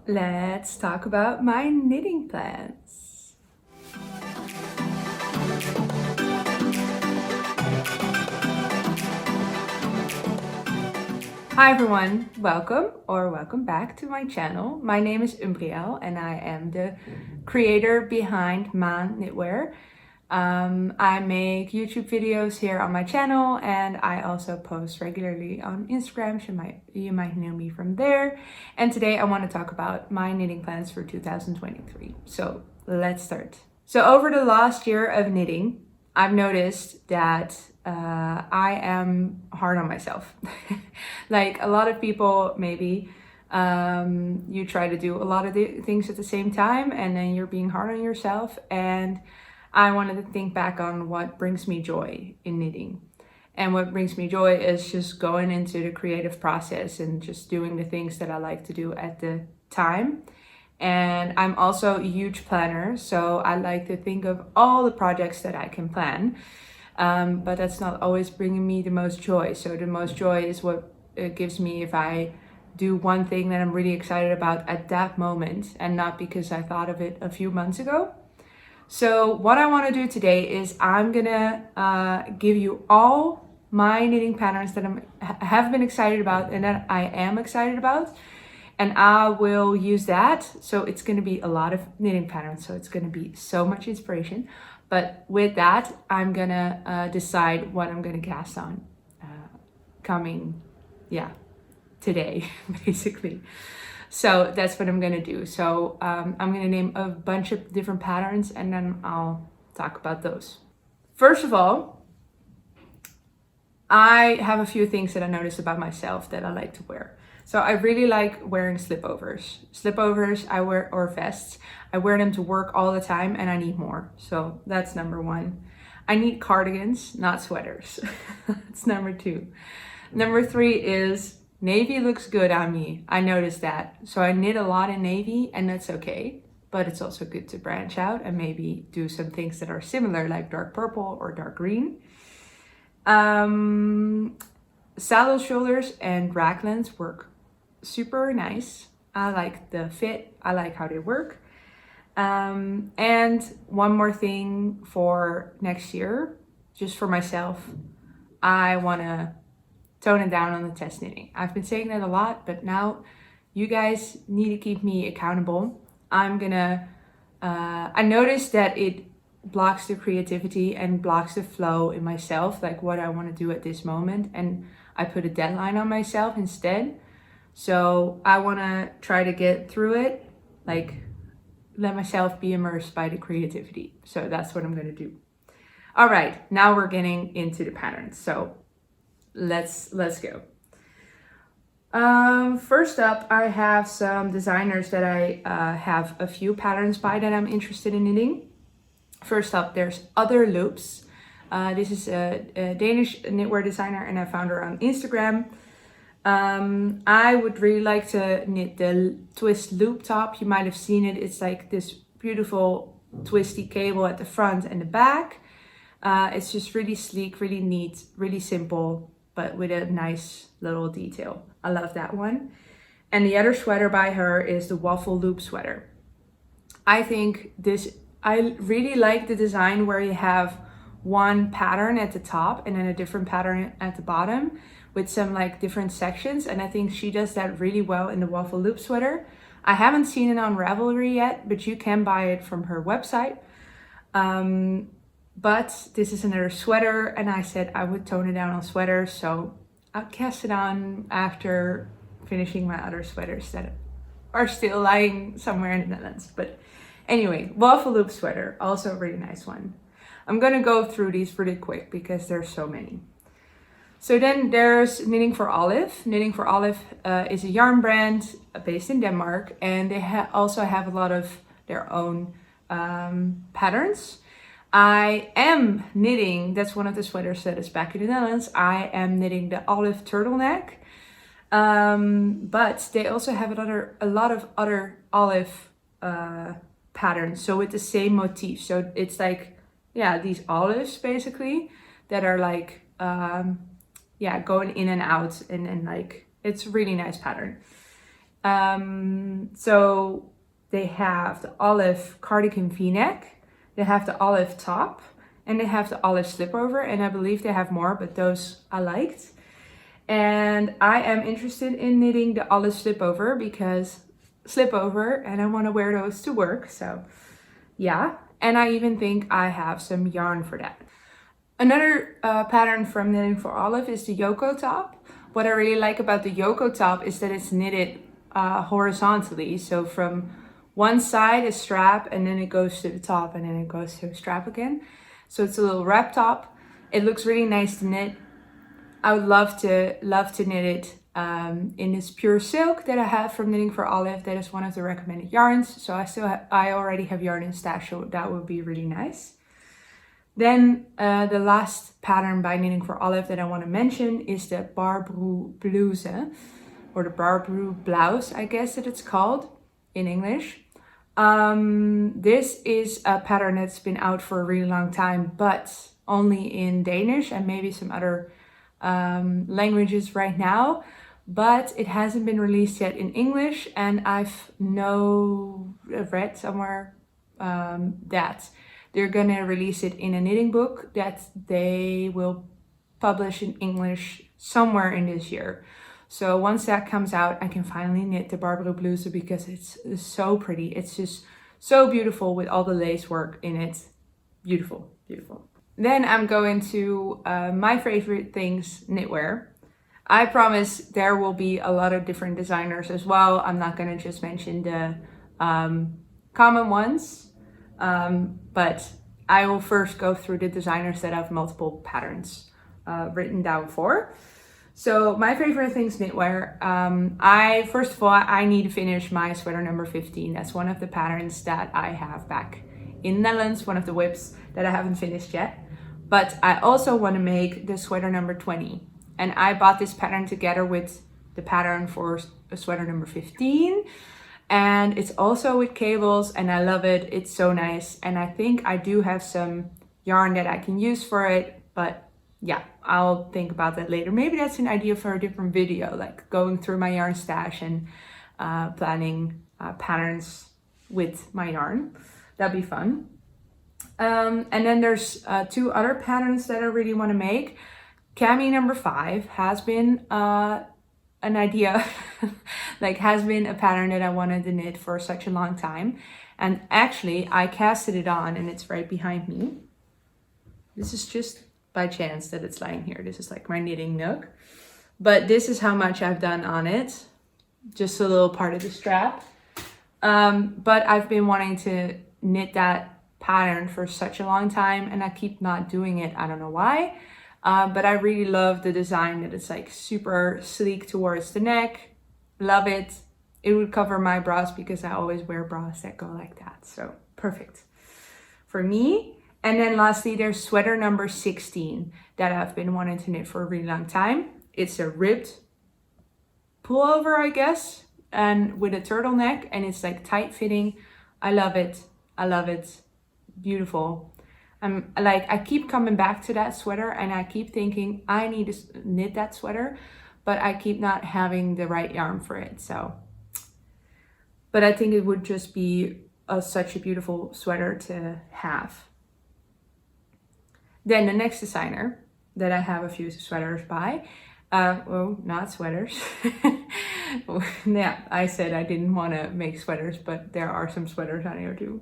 let's talk about my knitting plans. Hi everyone, welcome back to my channel. My name is Andrea and I am the creator behind MAAN knitwear. I make YouTube videos here on my channel and I also post regularly on Instagram, so you might know me from there. And today I want to talk about my knitting plans for 2023. So let's start. So over the last year of knitting, I've noticed that I am hard on myself. Like a lot of people, maybe you try to do a lot of things at the same time and then you're being hard on yourself. And I wanted to think back on what brings me joy in knitting. And what brings me joy is just going into the creative process and just doing the things that I like to do at the time. And I'm also a huge planner, so I like to think of all the projects that I can plan. But that's not always bringing me the most joy. So the most joy is what it gives me if I do one thing that I'm really excited about at that moment and not because I thought of it a few months ago. So what I want to do today is I'm gonna give you all my knitting patterns that I have been excited about and that I am excited about. And I will use that. So it's going to be a lot of knitting patterns. So it's going to be so much inspiration. But with that, I'm going to decide what I'm going to cast on today, basically. So that's what I'm going to do. So I'm going to name a bunch of different patterns and then I'll talk about those. First of all, I have a few things that I noticed about myself that I like to wear. So I really like wearing slipovers. Slipovers I wear, or vests. I wear them to work all the time and I need more. So that's number one. I need cardigans, not sweaters. That's number two. Number three is navy looks good on me. I noticed that. So I knit a lot in navy and that's okay. But it's also good to branch out and maybe do some things that are similar like dark purple or dark green. Saddle shoulders and raglans work super nice. I like the fit. I like how they work. And one more thing for next year, just for myself, I want to tone it down on the test knitting. I've been saying that a lot, but now you guys need to keep me accountable. I'm gonna, I noticed that it blocks the creativity and blocks the flow in myself, like what I want to do at this moment. And I put a deadline on myself instead. So I want to try to get through it, like let myself be immersed by the creativity. So that's what I'm going to do. All right, now we're getting into the patterns. So let's go. First up, I have some designers that I have a few patterns by that I'm interested in knitting. First up, there's Otherloops. This is a Danish knitwear designer and I found her on Instagram. I would really like to knit the twist loop top. You might have seen it. It's like this beautiful twisty cable at the front and the back. It's just really sleek, really neat, really simple, but with a nice little detail. I love that one. And the other sweater by her is the waffle loop sweater. I really like the design where you have one pattern at the top and then a different pattern at the bottom with some like different sections. And I think she does that really well in the waffle loop sweater. I haven't seen it on Ravelry yet, but you can buy it from her website. But this is another sweater and I said I would tone it down on sweaters. So I'll cast it on after finishing my other sweaters that are still lying somewhere in the Netherlands. But anyway, waffle loop sweater, also a really nice one. I'm gonna go through these really quick because there's so many. So then there's Knitting for Olive. Knitting for Olive is a yarn brand based in Denmark and they also have a lot of their own patterns. I am knitting, that's one of the sweaters that is back in the Netherlands. I am knitting the olive turtleneck. But they also have a lot of other olive patterns. So with the same motif. So it's like, yeah, these olives basically that are like, going in and out and like, it's a really nice pattern. So they have the olive cardigan v-neck, they have the olive top, and they have the olive slipover, and I believe they have more, but those I liked. And I am interested in knitting the olive slipover because slipover, and I want to wear those to work. So yeah, and I even think I have some yarn for that. Another pattern from Knitting for Olive is the Yoko top. What I really like about the Yoko top is that it's knitted horizontally. So from one side a strap, and then it goes to the top, and then it goes to the strap again. So it's a little wrap top. It looks really nice to knit. I would love to knit it in this pure silk that I have from Knitting for Olive. That is one of the recommended yarns. So I already have yarn in stash, so that would be really nice. Then the last pattern by Knitting for Olive that I want to mention is the Barbroe Bluse, or the Barbroe Blouse, I guess that it's called in English. This is a pattern that's been out for a really long time, but only in Danish and maybe some other languages right now, but it hasn't been released yet in English, and I've read somewhere that they're gonna release it in a knitting book that they will publish in English somewhere in this year. So once that comes out, I can finally knit the Barbroe Bluse because it's so pretty. It's just so beautiful with all the lace work in it. Beautiful, beautiful. Then I'm going to my favorite things, knitwear. I promise there will be a lot of different designers as well. I'm not gonna just mention the common ones, but I will first go through the designers that have multiple patterns written down for. So my favorite things knitwear. First of all, I need to finish my sweater number 15. That's one of the patterns that I have back in the Netherlands, one of the whips that I haven't finished yet. But I also want to make the sweater number 20. And I bought this pattern together with the pattern for a sweater number 15. And it's also with cables, and I love it. It's so nice. And I think I do have some yarn that I can use for it, but yeah, I'll think about that later. Maybe that's an idea for a different video, like going through my yarn stash and planning patterns with my yarn. That'd be fun. And then there's two other patterns that I really want to make. Cami number 5 has been an idea, like has been a pattern that I wanted to knit for such a long time. And actually I casted it on, and it's right behind me. This is just by chance that it's lying here. This is like my knitting nook. But this is how much I've done on it. Just a little part of the strap. But I've been wanting to knit that pattern for such a long time, and I keep not doing it. I don't know why. But I really love the design, that it's like super sleek towards the neck. Love it. It would cover my bras because I always wear bras that go like that. So perfect for me. And then lastly, there's sweater number 16 that I've been wanting to knit for a really long time. It's a ribbed pullover, I guess, and with a turtleneck, and it's like tight fitting. I love it. I love it. Beautiful. I keep coming back to that sweater, and I keep thinking I need to knit that sweater, but I keep not having the right yarn for it. So, but I think it would just be such a beautiful sweater to have. Then the next designer that I have a few sweaters by, well, not sweaters. Yeah, I said I didn't want to make sweaters, but there are some sweaters on here too.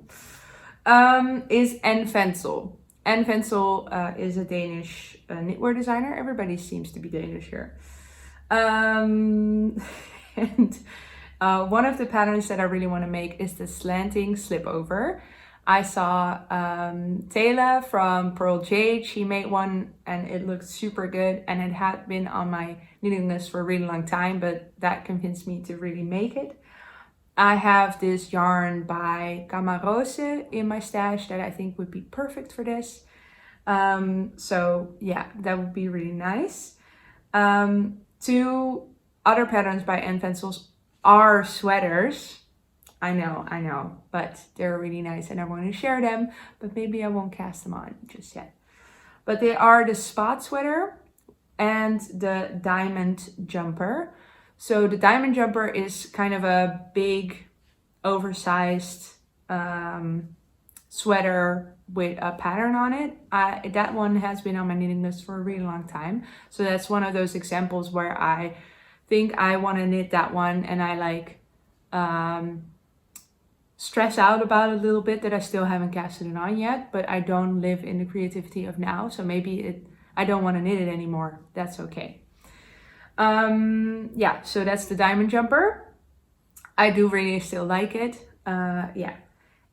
Is Ventzel. Ventzel is a Danish knitwear designer. Everybody seems to be Danish here. And one of the patterns that I really want to make is the Slanting Slipover. I saw Taylor from Pearl Jade. She made one and it looked super good, and it had been on my knitting list for a really long time, but that convinced me to really make it. I have this yarn by Cami in my stash that I think would be perfect for this. So yeah, that would be really nice. Two other patterns by Ventzel are sweaters. I know, but they're really nice and I want to share them, but maybe I won't cast them on just yet. But they are the spot sweater and the diamond jumper. So the diamond jumper is kind of a big, oversized sweater with a pattern on it. That one has been on my knitting list for a really long time. So that's one of those examples where I think I want to knit that one, and I like stress out about it a little bit that I still haven't casted it on yet, but I don't live in the creativity of now. So maybe I don't want to knit it anymore. That's okay. Yeah, so that's the diamond jumper. I do really still like it. Yeah.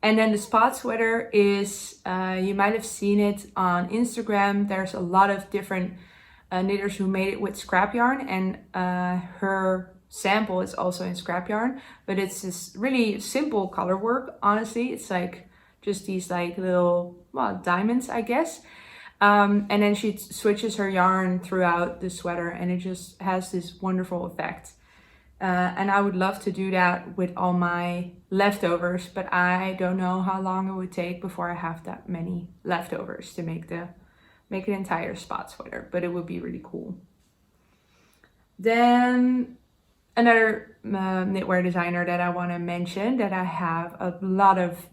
And then the spot sweater is, you might have seen it on Instagram. There's a lot of different knitters who made it with scrap yarn, and her sample is also in scrap yarn, but it's this really simple color work. Honestly, it's like just these like little, well, diamonds, I guess. And then she switches her yarn throughout the sweater, and it just has this wonderful effect. And I would love to do that with all my leftovers, but I don't know how long it would take before I have that many leftovers to make an entire spot sweater, but it would be really cool. Then another knitwear designer that I want to mention, that I have a lot of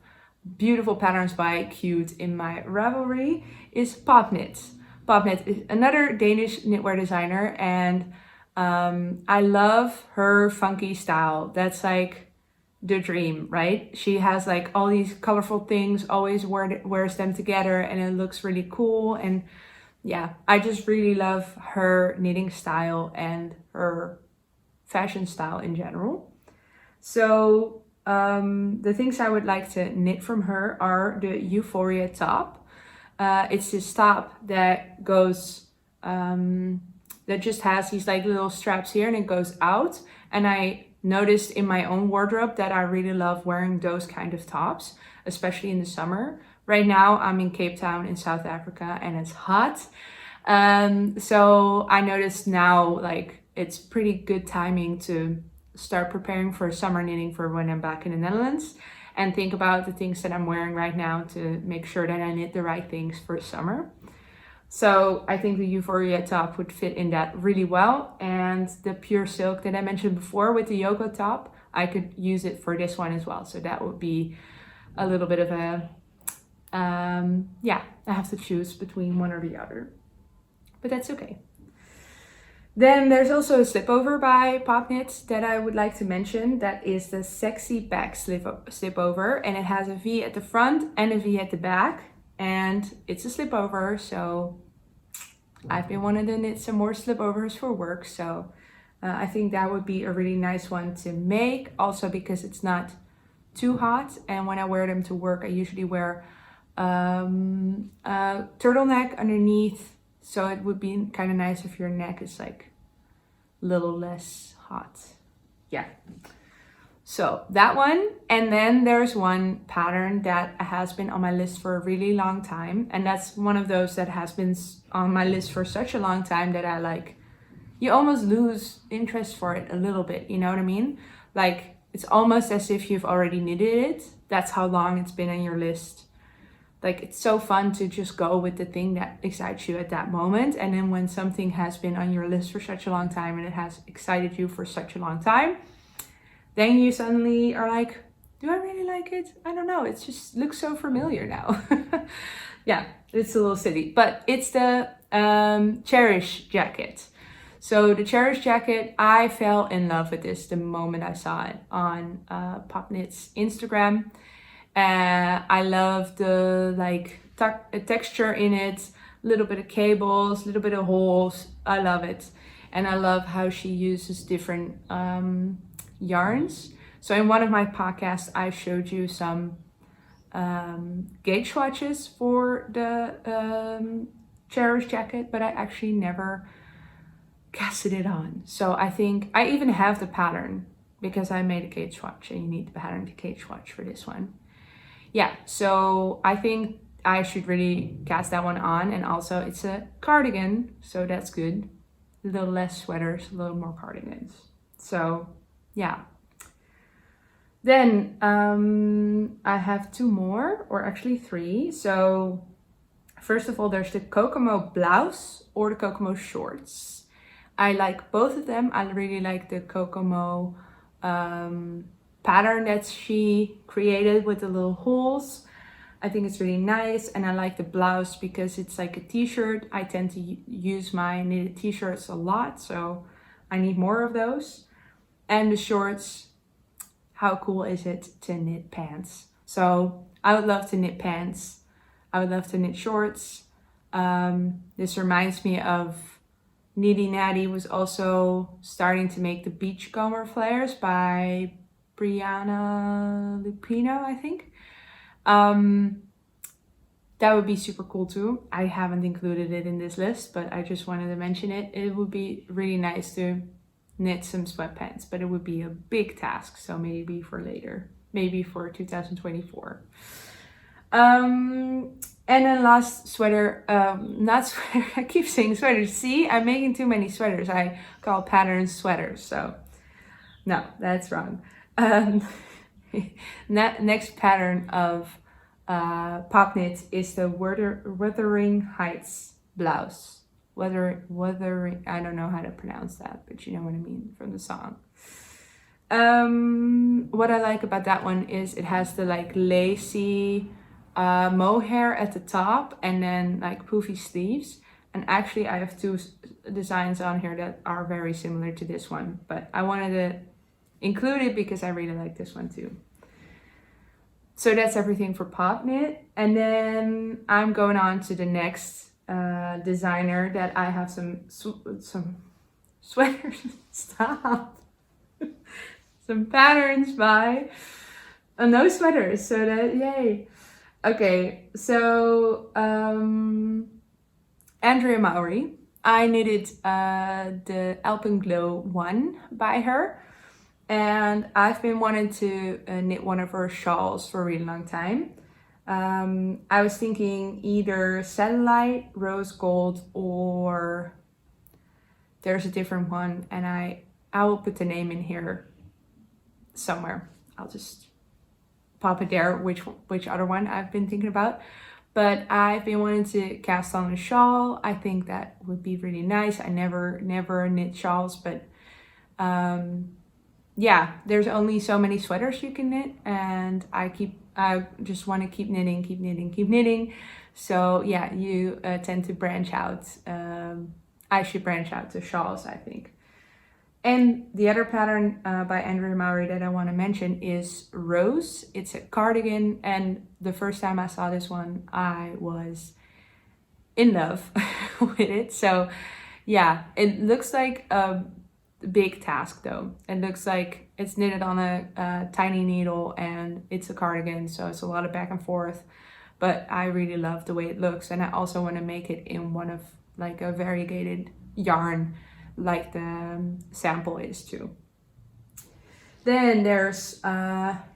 beautiful patterns by Cute in my Ravelry, is Popknit. Popknit is another Danish knitwear designer, and I love her funky style. That's like the dream, right? She has like all these colorful things, always wears them together, and it looks really cool. And yeah, I just really love her knitting style and her fashion style in general. So the things I would like to knit from her are the Euphoria top. It's this top that goes that just has these like little straps here, and it goes out. And I noticed in my own wardrobe that I really love wearing those kind of tops, especially in the summer. Right now I'm in Cape Town in South Africa, and it's hot. So I noticed now like it's pretty good timing to start preparing for summer knitting for when I'm back in the Netherlands, and think about the things that I'm wearing right now to make sure that I knit the right things for summer. So I think the Euphoria top would fit in that really well. And the pure silk that I mentioned before with the Yoko top, I could use it for this one as well. So that would be a little bit of a, yeah, I have to choose between one or the other, but that's okay. Then there's also a slipover by Popknit that I would like to mention. That is the SexyBack Slipover, and it has a V at the front and a V at the back. And it's a slipover, so I've been wanting to knit some more slipovers for work. So I think that would be a really nice one to make. Also because it's not too hot, and when I wear them to work, I usually wear a turtleneck underneath. So it would be kind of nice if your neck is like a little less hot. Yeah. So that one, and then there's one pattern that has been on my list for a really long time, and that's one of those that has been on my list for such a long time that I like, you almost lose interest for it a little bit, you know what I mean? Like it's almost as if you've already knitted it. That's how long it's been on your list. Like it's so fun to just go with the thing that excites you at that moment, and then when something has been on your list for such a long time and it has excited you for such a long time, then you suddenly are like, do I really like it? I don't know. It just looks so familiar now. Yeah, it's a little silly, but it's the Cherish Jacket. So the Cherish Jacket, I fell in love with this the moment I saw it on Popknit's Instagram. I love the like texture in it, a little bit of cables, a little bit of holes. I love it. And I love how she uses different yarns. So in one of my podcasts, I showed you some gauge swatches for the Cherish Jacket, but I actually never casted it on. So I think I even have the pattern because I made a gauge swatch, and you need the pattern to gauge swatch for this one. Yeah, so I think I should really cast that one on. And also it's a cardigan, so that's good. A little less sweaters, a little more cardigans. So yeah. Then I have two more, or actually three. So first of all, there's the Kokomo blouse or the Kokomo shorts. I like both of them. I really like the Kokomo pattern that she created with the little holes. I think it's really nice, and I like the blouse because it's like a t-shirt. I tend to use my knitted t-shirts a lot, so I need more of those. And the shorts, how cool is it to knit pants? So I would love to knit pants. I would love to knit shorts. This reminds me of Nitty Natty was also starting to make the beachcomber flares by Brianna Lupino, I think. That would be super cool too. I haven't included it in this list, but I just wanted to mention it. It would be really nice to knit some sweatpants, but it would be a big task. So maybe for later, maybe for 2024. And then last sweater, not sweater, I keep saying sweaters. See, I'm making too many sweaters. I call patterns sweaters, so no, that's wrong. Next pattern of Popknit is the Wuthering Heights blouse. Wuthering, I don't know how to pronounce that, but you know what I mean from the song. What I like about that one is it has the like lacy mohair at the top and then like poofy sleeves. And actually I have two designs on here that are very similar to this one, but I wanted to include it because I really like this one too. So that's everything for Popknit. And then I'm going on to the next designer that I have some sweaters, stop, some patterns by. Oh, no sweaters, so that, yay. Okay, so Andrea Mowry. I knitted the Alpenglow one by her. And I've been wanting to knit one of her shawls for a really long time. I was thinking either Satellite, Rose Gold, or there's a different one. And I will put the name in here somewhere. I'll just pop it there, which other one I've been thinking about. But I've been wanting to cast on a shawl. I think that would be really nice. I never knit shawls, but yeah, there's only so many sweaters you can knit, and I just want to keep knitting. So yeah, you tend to branch out. I should branch out to shawls, I think. And the other pattern by Andrea Mowry that I want to mention is Rose. It's a cardigan, and the first time I saw this one, I was in love with it. So yeah, it looks like a big task though. It looks like it's knitted on a tiny needle, and it's a cardigan, so it's a lot of back and forth, but I really love the way it looks. And I also want to make it in one of like a variegated yarn like the sample is too. Then there's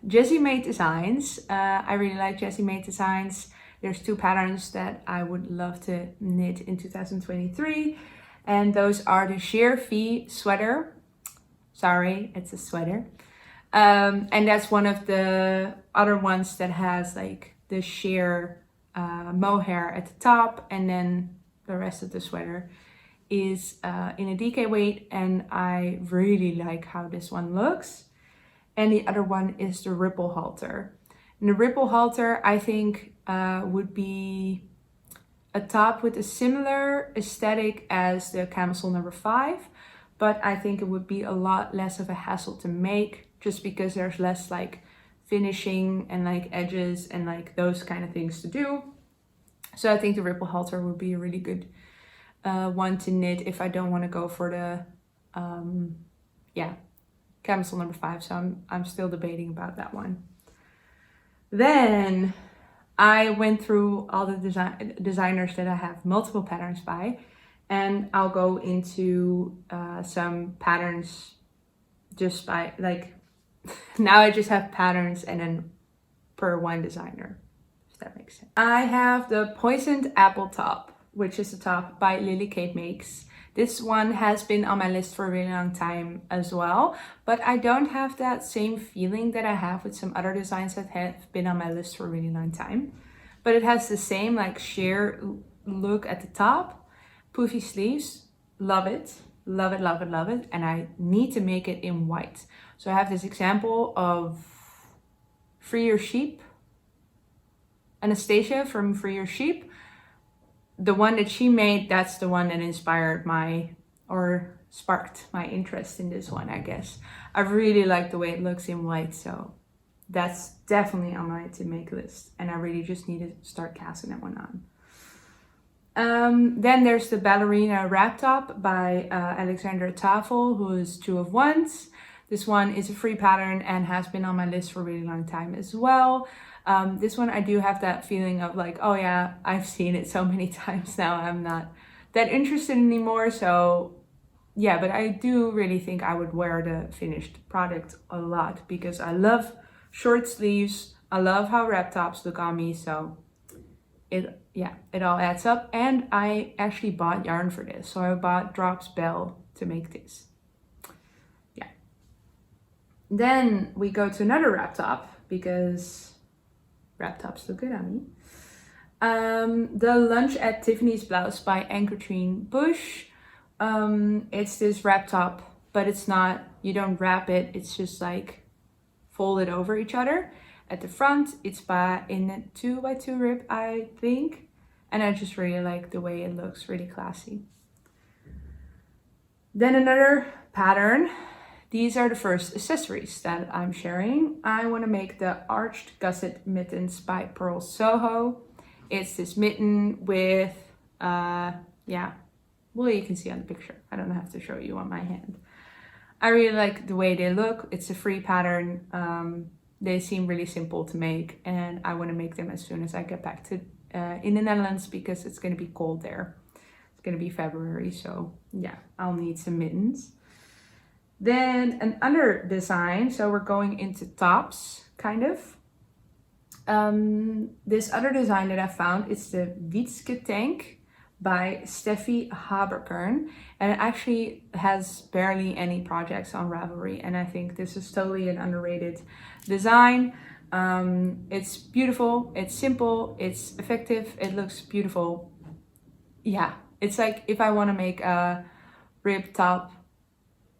Jessie Made Designs. I really like Jessie Made Designs. There's two patterns that I would love to knit in 2023. And those are the Sheer V sweater. Sorry, it's a sweater. And that's one of the other ones that has like the sheer mohair at the top. And then the rest of the sweater is in a DK weight. And I really like how this one looks. And the other one is the Ripple Halter. And the Ripple Halter, I think, would be a top with a similar aesthetic as the camisole number 5, but I think it would be a lot less of a hassle to make, just because there's less like finishing and like edges and like those kind of things to do. So I think the Ripple Halter would be a really good one to knit if I don't want to go for the camisole number 5. So I'm still debating about that one. Then I went through all the designers that I have multiple patterns by, and I'll go into some patterns just by like, now I just have patterns and then per one designer, if that makes sense. I have the Poisoned Apple top, which is a top by Lily Kate Makes. This one has been on my list for a really long time as well, but I don't have that same feeling that I have with some other designs that have been on my list for a really long time. But it has the same like sheer look at the top, poofy sleeves, love it. Love it, love it, love it. And I need to make it in white. So I have this example of Free Your Sheep, Anastasia from Free Your Sheep. The one that she made, that's the one that inspired or sparked my interest in this one, I guess. I really like the way it looks in white, so that's definitely on my to make list. And I really just need to start casting that one on. Then there's the Ballerina Wrap Top by Alexandra Tafel, who is 2 of 1s. This one is a free pattern and has been on my list for a really long time as well. This one I do have that feeling of like, oh yeah, I've seen it so many times now, I'm not that interested anymore. So yeah, but I do really think I would wear the finished product a lot because I love short sleeves. I love how wrap tops look on me, so it all adds up. And I actually bought yarn for this. So I bought Drops Bell to make this. Yeah. Then we go to another wrap top because wrap tops look good on me. The Lunch at Tiffany's Blouse by Kirstenbosch. It's this wrap top, but it's not, you don't wrap it. It's just like folded over each other. At the front, it's in a 2x2 rib, I think. And I just really like the way it looks, really classy. Then another pattern. These are the first accessories that I'm sharing. I want to make the Arched Gusset Mittens by Pearl Soho. It's this mitten with, well, you can see on the picture. I don't have to show you on my hand. I really like the way they look. It's a free pattern. They seem really simple to make, and I want to make them as soon as I get back to in the Netherlands because it's going to be cold there. It's going to be February, so yeah, I'll need some mittens. Then another design, so we're going into tops, kind of. This other design that I found is the Wietske Tank by Steffi Haberkern, and it actually has barely any projects on Ravelry, and I think this is totally an underrated design. It's beautiful, it's simple, it's effective, it looks beautiful. Yeah, it's like if I want to make a rib top,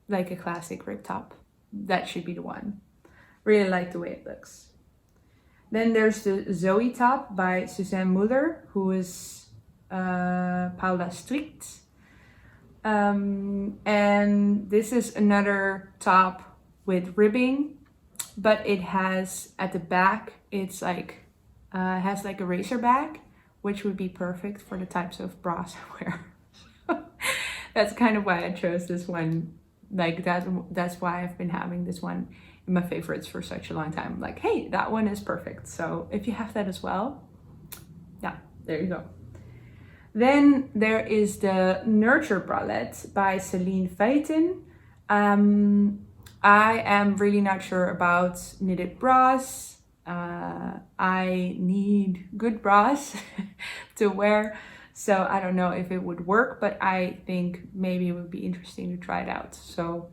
like a classic rib top, that should be the one. Really like the way it looks. Then there's the Zoe top by Suzanne Muller, who is Paula Strict. And this is another top with ribbing, but it has at the back, it's like has like a racer back, which would be perfect for the types of bras I wear. That's kind of why I chose this one. Like that's why I've been having this one in my favorites for such a long time. Like, hey, that one is perfect. So if you have that as well, yeah, there you go. Then there is the Nurture Bralette by Celine Feiten. I am really not sure about knitted bras. I need good bras to wear, so I don't know if it would work, but I think maybe it would be interesting to try it out. So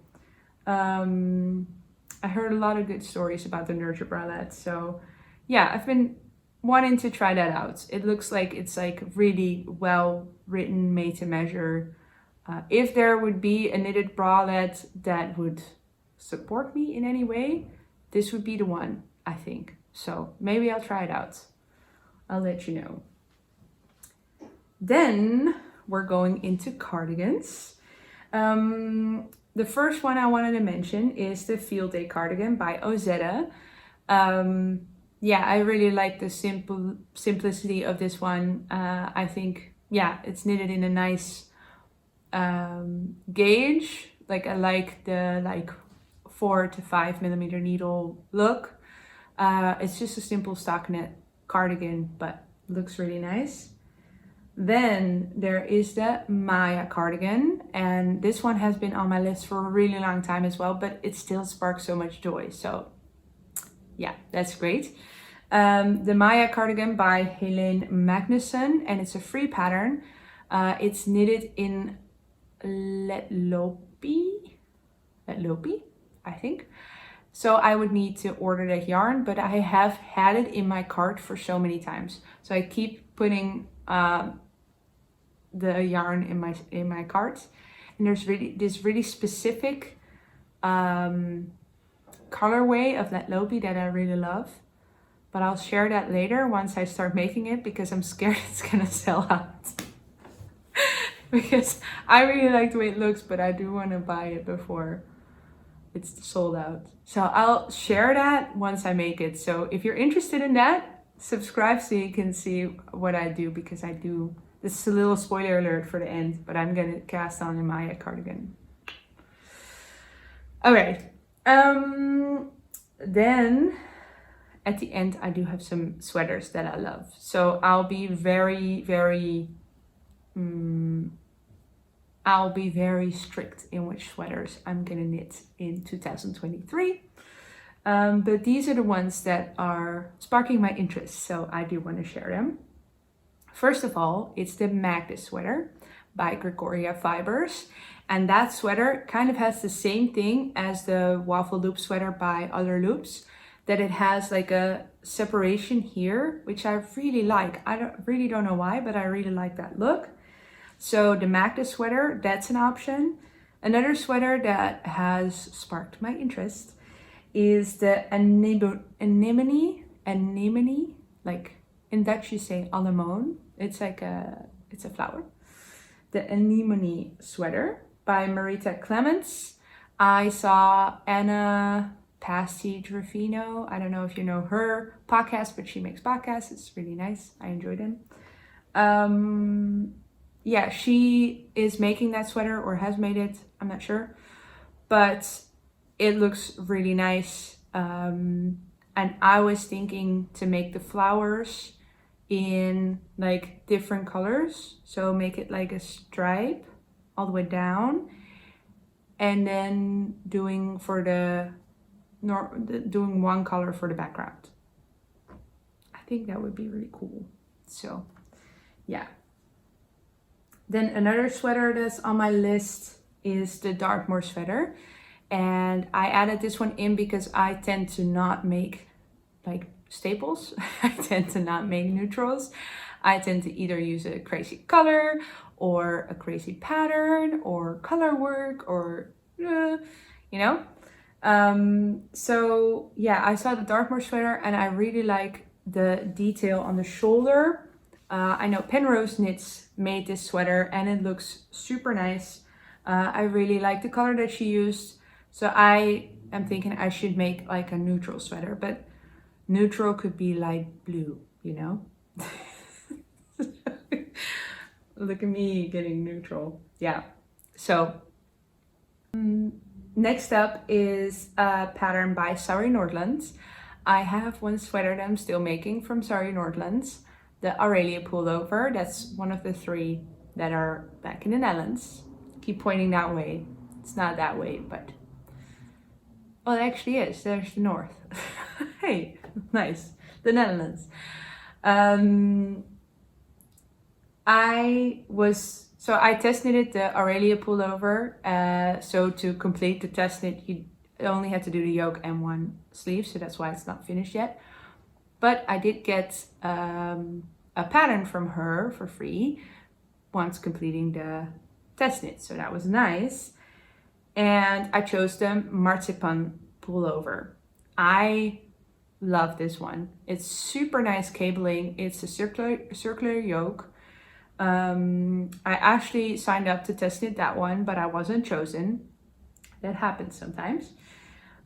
I heard a lot of good stories about the Nurture Bralette, so yeah, I've been wanting to try that out. It looks like it's like really well written, made to measure. If there would be a knitted bralette that would support me in any way, this would be the one, I think. So maybe I'll try it out. I'll let you know. Then we're going into cardigans. The first one I wanted to mention is the Field Day Cardigan by Ozetta. Yeah, I really like the simplicity of this one. I think, yeah, it's knitted in a nice gauge. Like I like the 4 to 5 millimeter needle look. It's just a simple stockinette cardigan, but looks really nice. Then there is the Maya cardigan, and this one has been on my list for a really long time as well, but it still sparks so much joy. So yeah, that's great. The Maya cardigan by Helene Magnusson, and it's a free pattern. It's knitted in Letlopi, I think. So I would need to order that yarn, but I have had it in my cart for so many times. So I keep putting the yarn in my cart And there's this really specific colorway of that Lopi that I really love. But I'll share that later once I start making it, because I'm scared it's gonna sell out. Because I really like the way it looks, but I do want to buy it before it's sold out. So I'll share that once I make it. So if you're interested in that, subscribe so you can see what I do, because I do. This is a little spoiler alert for the end, but I'm gonna cast on in my cardigan. Okay. Then at the end I do have some sweaters that I love. So I'll be very strict in which sweaters I'm gonna knit in 2023. But these are the ones that are sparking my interest, so I do want to share them. First of all, it's the Magda sweater by Gregoria Fibers. And that sweater kind of has the same thing as the waffle loop sweater by Otherloops, that it has like a separation here, which I really like. I really don't know why, but I really like that look. So the Magda sweater, that's an option. Another sweater that has sparked my interest is the anemone, like in Dutch you say anemone. It's like it's a flower. The anemone sweater by Marita Clements. I saw Anna Pasti Trevino. I don't know if you know her podcast, but she makes podcasts. It's really nice. I enjoy them. Yeah, she is making that sweater, or has made it. I'm not sure, but it looks really nice. And I was thinking to make the flowers in like different colors. So make it like a stripe all the way down, and then doing one color for the background. I think that would be really cool. So yeah. Then another sweater that's on my list is the Dartmoor sweater. And I added this one in because I tend to not make like staples. I tend to not make neutrals. I tend to either use a crazy color or a crazy pattern or color work or, you know. So yeah, I saw the Dartmoor sweater and I really like the detail on the shoulder. I know Penrose Knits made this sweater and it looks super nice. I really like the color that she used. So I am thinking I should make like a neutral sweater, but neutral could be light blue, you know? Look at me getting neutral. Yeah. So next up is a pattern by Sari Nordlands. I have one sweater that I'm still making from Sari Nordlands, the Aurelia pullover. That's one of the 3 that are back in the Netherlands. Keep pointing that way. It's not that way, but well, it actually is. There's the north. Hey, nice. The Netherlands. I test knitted the Aurelia pullover. So to complete the test knit, you only had to do the yoke and one sleeve. So that's why it's not finished yet. But I did get a pattern from her for free once completing the test knit. So that was nice. And I chose the Marzipan pullover. I love this one. It's super nice cabling. It's a circular yoke. I actually signed up to test knit that one, but I wasn't chosen. That happens sometimes.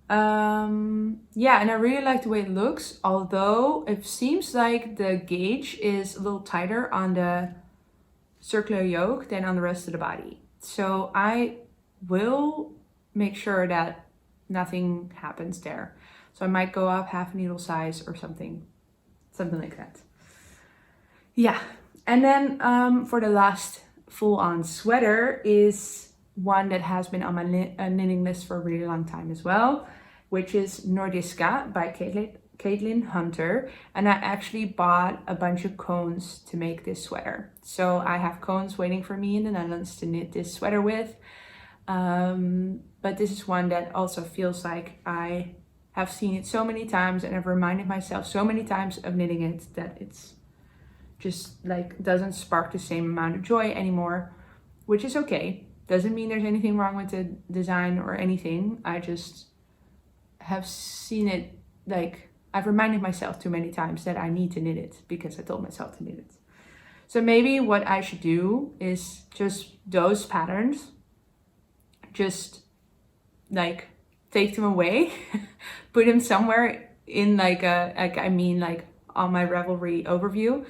Yeah, and I really like the way it looks, although it seems like the gauge is a little tighter on the circular yoke than on the rest of the body. So I will make sure that nothing happens there. So I might go up half a needle size or something like that. Yeah, and then for the last full-on sweater is one that has been on my knitting list for a really long time as well, which is Nordiska by Caitlin Hunter. And I actually bought a bunch of cones to make this sweater. So I have cones waiting for me in the Netherlands to knit this sweater with. But this is one that also feels like I have seen it so many times and I've reminded myself so many times of knitting it that it's just like doesn't spark the same amount of joy anymore, which is okay. Doesn't mean there's anything wrong with the design or anything. I just have seen it, like, I've reminded myself too many times that I need to knit it because I told myself to knit it. So maybe what I should do is just those patterns, just like take them away, put them somewhere in like on my Ravelry overview,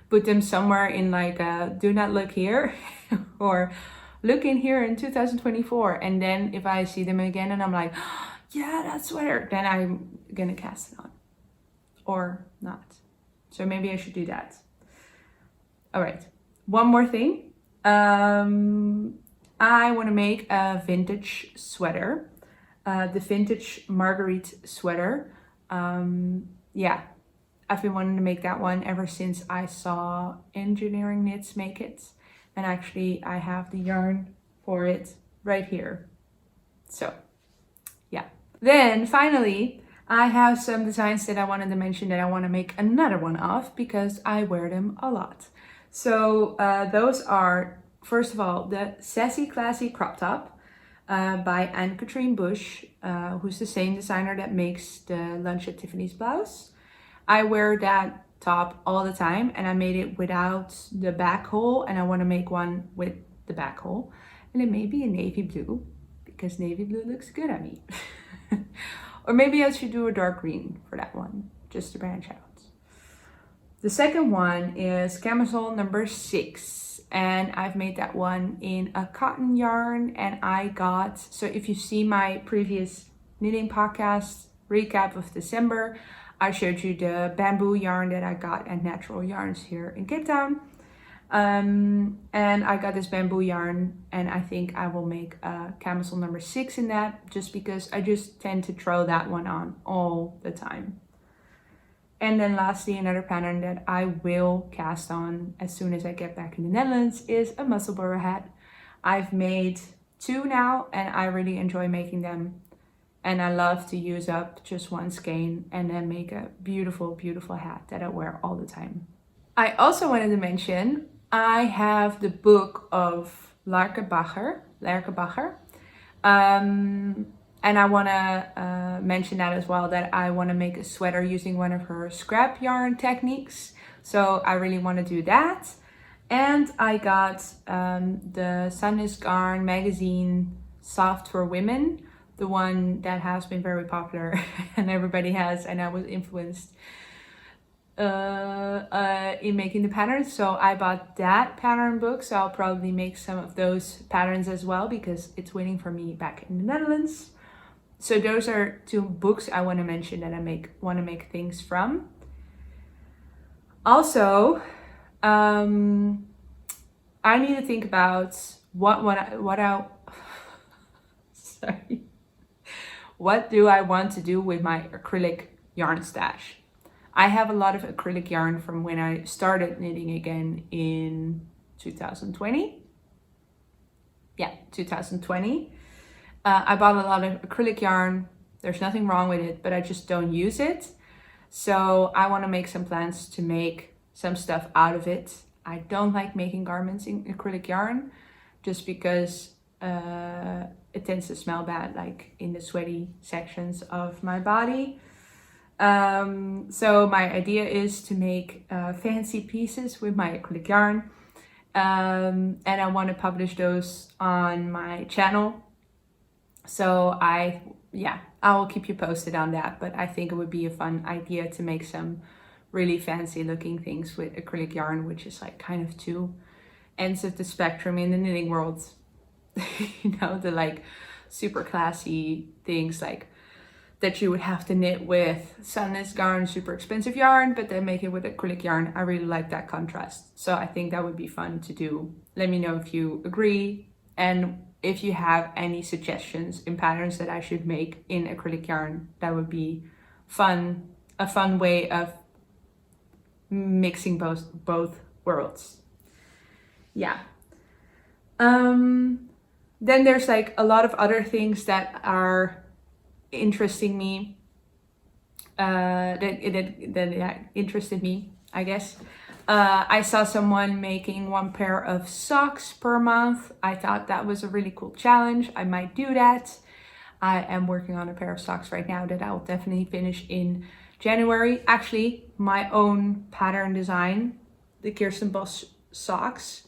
put them somewhere in like a do not look here or look in here in 2024. And then if I see them again and I'm like, oh, yeah, that sweater, then I'm gonna cast it on or not. So maybe I should do that. All right, one more thing. I want to make a vintage sweater, the vintage Marguerite sweater. Yeah, I've been wanting to make that one ever since I saw Engineering Knits make it. And actually I have the yarn for it right here. So yeah. Then finally, I have some designs that I wanted to mention that I want to make another one of because I wear them a lot. So those are, first of all, the Sassy Classy crop top by Kirstenbosch, who's the same designer that makes the Lunch at Tiffany's blouse. I wear that top all the time and I made it without the back hole, and I want to make one with the back hole, and it may be a navy blue because navy blue looks good on me. Or maybe I should do a dark green for that one, just to branch out. The second one is camisole number 6, and I've made that one in a cotton yarn, and I got, so if you see my previous knitting podcast recap of December, I showed you the bamboo yarn that I got at Natural Yarns here in Cape Town. And I got this bamboo yarn, and I think I will make a camisole number 6 in that, just because I just tend to throw that one on all the time. And then lastly, another pattern that I will cast on as soon as I get back in the Netherlands is a musselburgh hat. I've made 2 now and I really enjoy making them. And I love to use up just one skein and then make a beautiful, beautiful hat that I wear all the time. I also wanted to mention, I have the book of Lærke Bagger. And I want to mention that as well, that I want to make a sweater using one of her scrap yarn techniques. So I really want to do that. And I got the Sunnis Garn magazine Soft for Women, the one that has been very popular and everybody has, and I was influenced in making the patterns. So I bought that pattern book, so I'll probably make some of those patterns as well because it's waiting for me back in the Netherlands. So those are 2 books I want to mention that I want to make things from. Also, I need to think about what do I want to do with my acrylic yarn stash. I have a lot of acrylic yarn from when I started knitting again in 2020. Yeah, 2020. I bought a lot of acrylic yarn. There's nothing wrong with it, but I just don't use it. So I want to make some plans to make some stuff out of it. I don't like making garments in acrylic yarn just because it tends to smell bad, like in the sweaty sections of my body. So my idea is to make fancy pieces with my acrylic yarn. And I want to publish those on my channel. So I will keep you posted on that, but I think it would be a fun idea to make some really fancy looking things with acrylic yarn, which is like kind of 2 ends of the spectrum in the knitting world. You know, the like super classy things like that you would have to knit with Sunnis Garn, super expensive yarn, but then make it with acrylic yarn. I really like that contrast. So I think that would be fun to do. Let me know if you agree, and if you have any suggestions in patterns that I should make in acrylic yarn. That would be fun, a fun way of mixing both worlds. Yeah. Then there's like a lot of other things that are interesting me, that interested me, I guess. I saw someone making 1 pair of socks per month. I thought that was a really cool challenge. I might do that. I am working on a pair of socks right now that I will definitely finish in January. Actually, my own pattern design, the Kirstenbosch socks.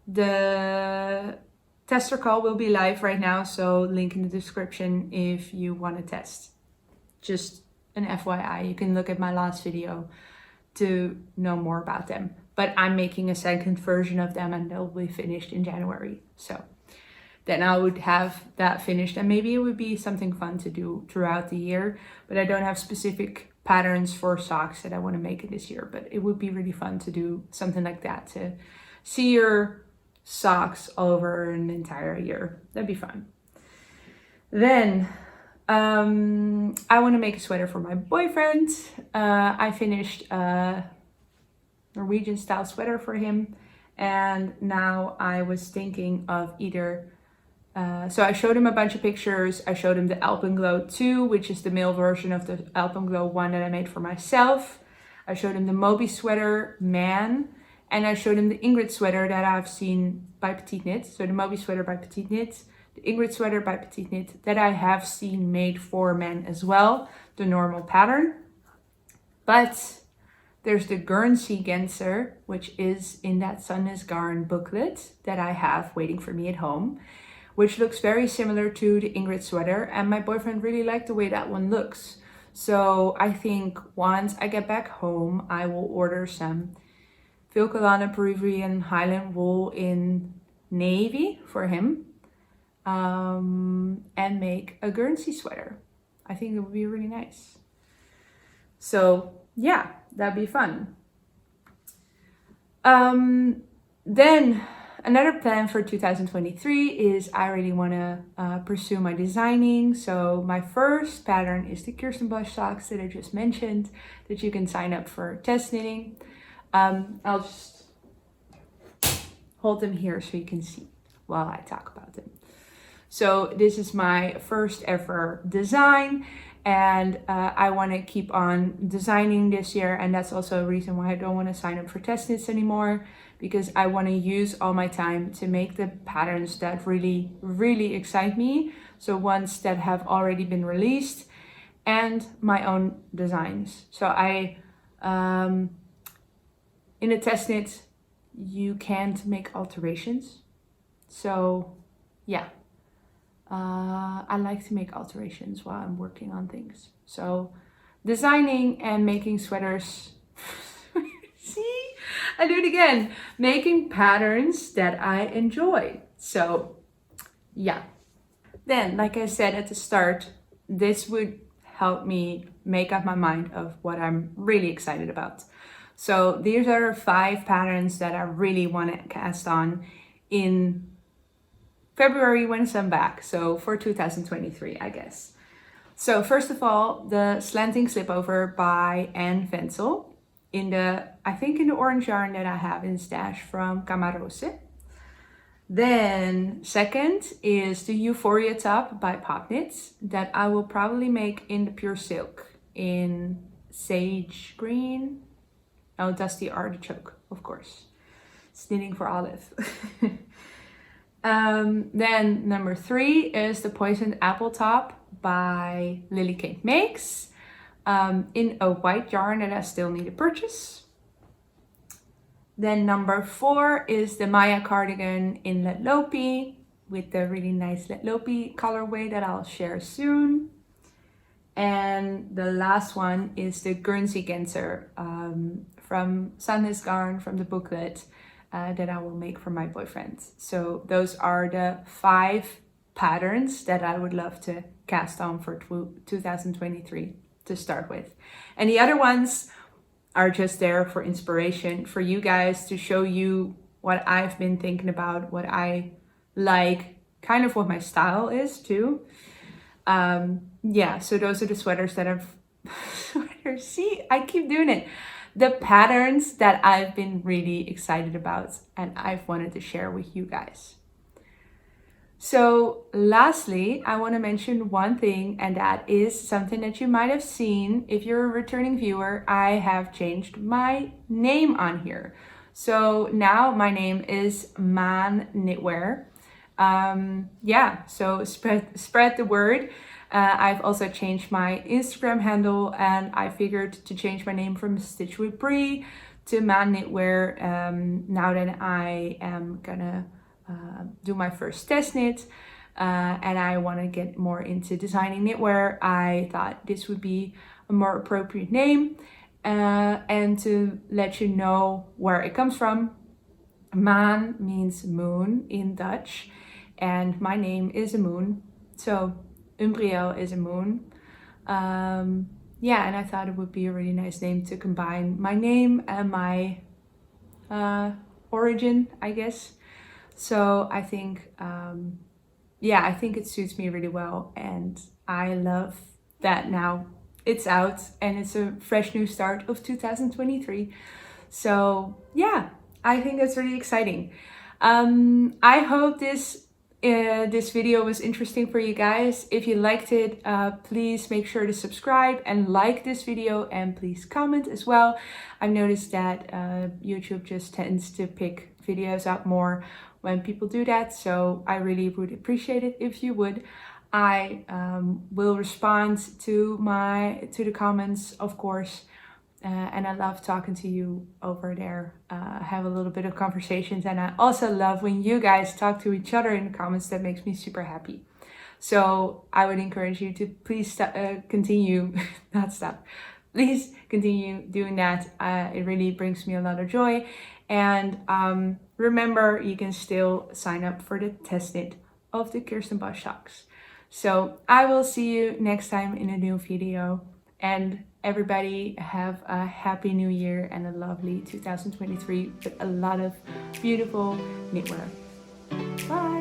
The tester call will be live right now, so link in the description if you want to test. Just an FYI, you can look at my last video to know more about them. But I'm making a second version of them and they'll be finished in January. So then I would have that finished and maybe it would be something fun to do throughout the year. But I don't have specific patterns for socks that I want to make it this year. But it would be really fun to do something like that, to see your socks all over an entire year. That'd be fun. Then I want to make a sweater for my boyfriend. I finished a Norwegian style sweater for him. And now I was thinking of either, so I showed him a bunch of pictures. I showed him the Alpenglow 2, which is the male version of the Alpenglow 1 that I made for myself. I showed him the Moby sweater, MAAN. And I showed him the Ingrid sweater that I've seen by Popknit. So the Moby sweater by Popknit. The Ingrid sweater by Popknit that I have seen made for men as well, the normal pattern. But there's the Guernsey Genser, which is in that Sunless Garn booklet that I have waiting for me at home, which looks very similar to the Ingrid sweater. And my boyfriend really liked the way that one looks. So I think once I get back home, I will order some Vilcolana Peruvian Highland wool in navy for him. And make a Guernsey sweater. I think it would be really nice. So yeah, that'd be fun. Then another plan for 2023 is I really want to pursue my designing. So my first pattern is the Kirstenbosch socks that I just mentioned, that you can sign up for test knitting. I'll just hold them here so you can see while I talk about them. So this is my first ever design and I want to keep on designing this year, and that's also a reason why I don't want to sign up for test knits anymore, because I want to use all my time to make the patterns that really, really excite me. So ones that have already been released and my own designs. So in a test knit, you can't make alterations. So yeah. I like to make alterations while I'm working on things. So designing and making sweaters. See, I do it again. Making patterns that I enjoy. So yeah. Then, like I said at the start, this would help me make up my mind of what I'm really excited about. So these are 5 patterns that I really want to cast on in February once I'm back, so for 2023, I guess. So first of all, the Slanting Slipover by Ventzel in the, I think in the orange yarn that I have in stash from Cami. Then second is the Euphoria top by Popknit that I will probably make in the pure silk in sage green. Oh, dusty artichoke, of course. It's knitting for Olive. Then number 3 is the Poisoned Apple Top by Lily Kate Makes in a white yarn that I still need to purchase. Then number 4 is the Maya Cardigan in Let Lopi with the really nice Let Lopi colorway that I'll share soon. And the last one is the Guernsey Genser from Sunless Garn from the booklet. That I will make for my boyfriend. So those are the 5 patterns that I would love to cast on for 2023 to start with. And the other ones are just there for inspiration for you guys, to show you what I've been thinking about, what I like, kind of what my style is too. Yeah, so those are the sweaters that I've see, I keep doing it. The patterns that I've been really excited about and I've wanted to share with you guys. So lastly, I want to mention one thing, and that is something that you might have seen if you're a returning viewer. I have changed my name on here. So now my name is maanknitwear. Yeah, so spread the word. I've also changed my Instagram handle, and I figured to change my name from Stitch with Brie to maanknitwear now that I am gonna do my first test knit and I want to get more into designing knitwear. I thought this would be a more appropriate name. And to let you know where it comes from, maan means moon in Dutch, and my name is a moon, so Umbriel is a moon. Yeah, and I thought it would be a really nice name to combine my name and my origin, I guess. So I think, yeah, I think it suits me really well, and I love that now it's out and it's a fresh new start of 2023. So yeah, I think that's really exciting. I hope this video was interesting for you guys. If you liked it, please make sure to subscribe and like this video, and please comment as well. I've noticed that YouTube just tends to pick videos up more when people do that, so I really would appreciate it if you would. I will respond to the comments, of course, and I love talking to you over there, have a little bit of conversations, and I also love when you guys talk to each other in the comments. That makes me super happy. So I would encourage you to please continue, not stop, please continue doing that. It really brings me a lot of joy. And remember, you can still sign up for the test knit of the Kirstenbosch socks. So I will see you next time in a new video. And everybody have a happy new year and a lovely 2023 with a lot of beautiful knitwear. Bye!